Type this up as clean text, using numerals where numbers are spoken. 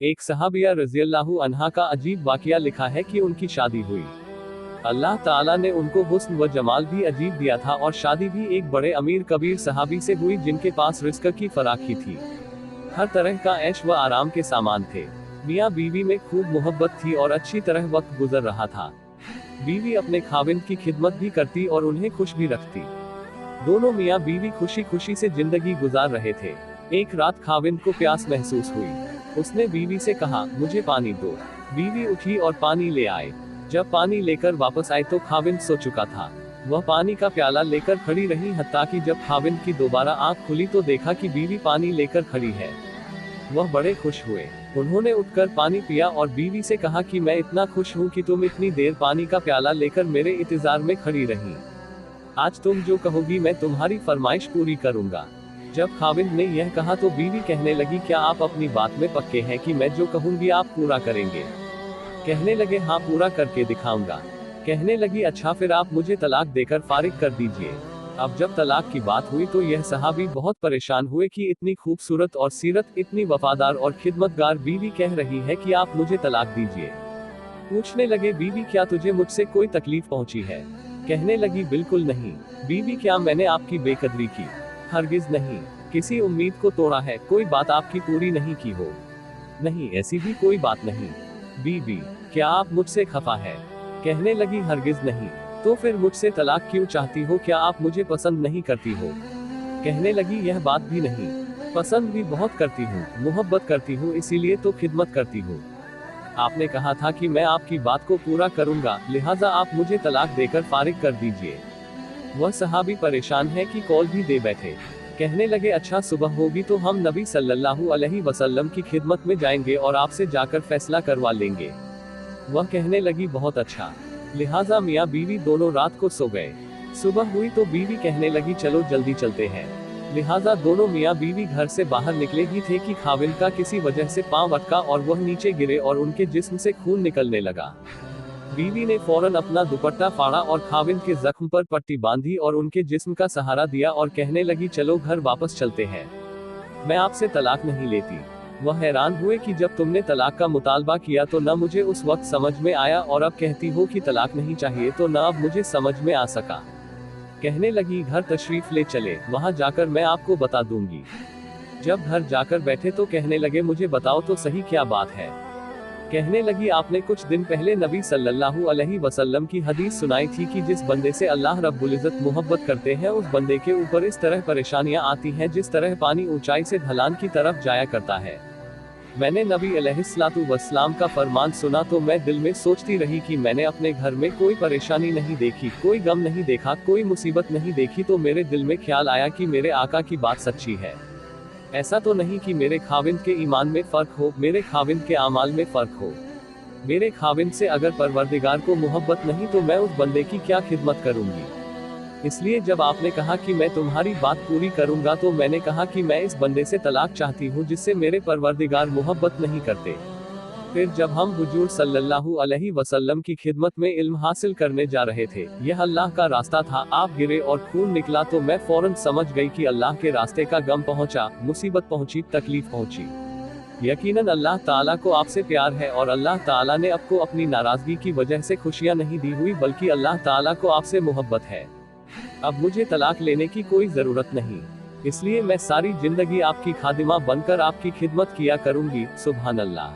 एक सहाबिया रज़ियल्लाहु अन्हा का अजीब वाक़या लिखा है कि उनकी शादी हुई। अल्लाह ताला ने उनको हुस्न व जमाल भी अजीब दिया था और शादी भी एक बड़े अमीर कबीर सहाबी से हुई जिनके पास रिज़्क की फराखी थी। हर तरह का ऐश व आराम के सामान थे। मियाँ बीवी में खूब मोहब्बत थी और अच्छी तरह वक्त गुजर रहा था। बीवी अपने खाविंद की खिदमत भी करती और उन्हें खुश भी रखती। दोनों मियाँ बीवी खुशी खुशी से जिंदगी गुजार रहे थे। एक रात खाविंद को प्यास महसूस हुई। उसने बीवी से कहा, मुझे पानी दो। बीवी उठी और पानी ले आए। जब पानी लेकर वापस आए तो खाविंद सो चुका था। वह पानी का प्याला लेकर खड़ी रही हत्ता कि जब खाविंद की दोबारा आंख खुली तो देखा कि बीवी पानी लेकर खड़ी है। वह बड़े खुश हुए। उन्होंने उठकर पानी पिया और बीवी से कहा कि मैं इतना खुश हूँ कि तुम इतनी देर पानी का प्याला लेकर मेरे इंतजार में खड़ी रही। आज तुम जो कहोगी मैं तुम्हारी फरमाइश पूरी करूंगा। जब खाविंद ने यह कहा तो बीवी कहने लगी, क्या आप अपनी बात में पक्के हैं कि मैं जो कहूंगी आप पूरा करेंगे? कहने लगे, हाँ पूरा करके दिखाऊंगा। कहने लगी, अच्छा फिर आप मुझे तलाक देकर फारिग कर दीजिए। अब जब तलाक की बात हुई तो यह सहाबी बहुत परेशान हुए कि इतनी खूबसूरत और सीरत, इतनी वफादार और खिदमतगार बीवी कह रही है कि आप मुझे तलाक दीजिए। पूछने लगे, बीवी क्या तुझे मुझसे कोई तकलीफ पहुंची है? कहने लगी, बिल्कुल नहीं। बीवी क्या मैंने आपकी बेकदरी की? हरगिज नहीं। किसी उम्मीद को तोड़ा है? कोई बात आपकी पूरी नहीं की हो? नहीं, ऐसी भी कोई बात नहीं। बीवी क्या आप मुझसे खफा है? कहने लगी, हरगिज नहीं। तो फिर मुझसे तलाक क्यों चाहती हो? क्या आप मुझे पसंद नहीं करती हो? कहने लगी, यह बात भी नहीं। पसंद भी बहुत करती हूँ, मोहब्बत करती हूँ, इसीलिए तो खिदमत करती हूँ। आपने कहा था कि मैं आपकी बात को पूरा करूंगा, लिहाजा आप मुझे तलाक देकर फारिग कर दीजिए। वह सहाबी परेशान है कि कॉल भी दे बैठे। कहने लगे, अच्छा सुबह होगी तो हम नबी सल्लल्लाहु अलैहि वसल्लम की खिदमत में जाएंगे और आपसे जाकर फैसला करवा लेंगे। वह कहने लगी, बहुत अच्छा। लिहाजा मियाँ बीवी दोनों रात को सो गए। सुबह हुई तो बीवी कहने लगी, चलो जल्दी चलते हैं। लिहाजा दोनों मियाँ बीवी घर से बाहर निकले ही थे कि खाविंद का किसी वजह से पांव अटका और वह नीचे गिरे और उनके जिस्म से खून निकलने लगा। बीवी ने फौरन अपना दुपट्टा फाड़ा और खाविंद के जख्म पर पट्टी बांधी और उनके जिस्म का सहारा दिया और कहने लगी, चलो घर वापस चलते हैं। मैं आपसे तलाक नहीं लेती। वह हैरान हुए कि जब तुमने तलाक का मुतालबा किया तो न मुझे उस वक्त समझ में आया और अब कहती हो कि तलाक नहीं चाहिए तो न अब मुझे समझ में आ सका। कहने लगी, घर तशरीफ ले चले, वहां जाकर मैं आपको बता दूंगी। जब घर जाकर बैठे तो कहने लगे, मुझे बताओ तो सही क्या बात है? कहने लगी, आपने कुछ दिन पहले नबी सल्लल्लाहु अलैहि वसल्लम की हदीस सुनाई थी कि जिस बंदे से अल्लाह रब्बुल इज्जत मोहब्बत करते हैं उस बंदे के ऊपर इस तरह परेशानियां आती हैं जिस तरह पानी ऊंचाई से ढलान की तरफ जाया करता है। मैंने नबी अलैहिस्सलातु वस्सलाम का फरमान सुना तो मैं दिल में सोचती रही कि मैंने अपने घर में कोई परेशानी नहीं देखी, कोई गम नहीं देखा, कोई मुसीबत नहीं देखी, तो मेरे दिल में ख्याल आया कि मेरे आका की बात सच्ची है। ऐसा तो नहीं कि मेरे खाविंद के ईमान में फर्क हो, मेरे खाविंद के आमाल में फर्क हो। मेरे खाविंद से अगर परवरदिगार को मोहब्बत नहीं तो मैं उस बंदे की क्या खिदमत करूंगी? इसलिए जब आपने कहा कि मैं तुम्हारी बात पूरी करूंगा तो मैंने कहा कि मैं इस बंदे से तलाक चाहती हूँ जिससे मेरे परवरदिगार मोहब्बत नहीं करते। फिर जब हम हुजूर सल्लल्लाहु अलैहि वसल्लम की खिदमत में इल्म हासिल करने जा रहे थे, यह अल्लाह का रास्ता था, आप गिरे और खून निकला तो मैं फौरन समझ गई कि अल्लाह के रास्ते का गम पहुंचा, मुसीबत पहुंची, तकलीफ पहुंची। यकीनन अल्लाह ताला को आपसे प्यार है और अल्लाह ताला ने आपको अपनी नाराजगी की वजह से खुशियां नहीं दी हुई, बल्कि अल्लाह ताला को आपसे मोहब्बत है। अब मुझे तलाक लेने की कोई जरूरत नहीं, इसलिए मैं सारी जिंदगी आपकी खादिमा बनकर आपकी खिदमत किया करूंगी। सुभान अल्लाह।